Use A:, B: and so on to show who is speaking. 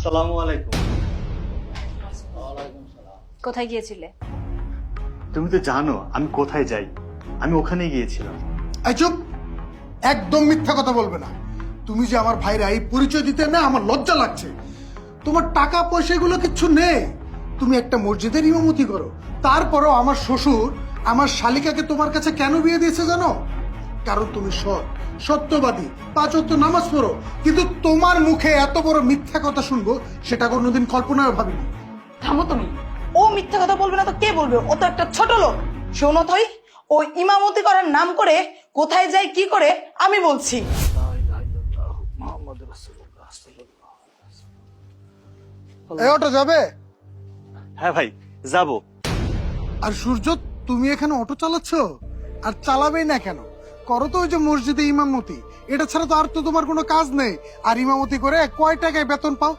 A: আসসালামু আলাইকুম।
B: কোথায় গিয়েছিলে?
A: তুমি তো জানো আমি কোথায় যাই, আমি ওখানে গিয়েছিলাম।
C: এই চুপ, একদম মিথ্যা কথা বলবে না। তুমি যে আমার ভাইরা এই পরিচয় দিতে না, আমার লজ্জা লাগছে। তোমার টাকা পয়সা এগুলো কিচ্ছু নেই। তুমি একটা মসজিদের ইমামতি করো, তারপরও আমার শ্বশুর আমার শালিকাকে তোমার কাছে কেন বিয়ে দিয়েছে জানো? কারণ তুমি সৎ, সত্যবাদী, 5 ওয়াক্ত নামাজ পড়ো। কিন্তু তোমার মুখে এত বড় মিথ্যা কথা শুনবো সেটা কোনোদিন কল্পনাও ভাবিনি।
D: থামো তুমি। ও মিথ্যা কথা বলবে না তো কে বলবে? ও তো একটা ছোট লোক। শোনো থই, ও ইমামতি করার নাম করে কোথায় যায় কি করে আমি বলছি।
C: এই অটো যাবে?
A: হ্যাঁ ভাই যাবো।
C: আর সূর্য, তুমি এখানে অটো চালাচ্ছ? আর চালাবেই না কেন? করো তো ওই যে মসজিদে ইমামতি, এটা ছাড়া তো আর তো তোমার কোনো কাজ নেই। আর ইমামতি করে কয় টাকায় বেতন পাও?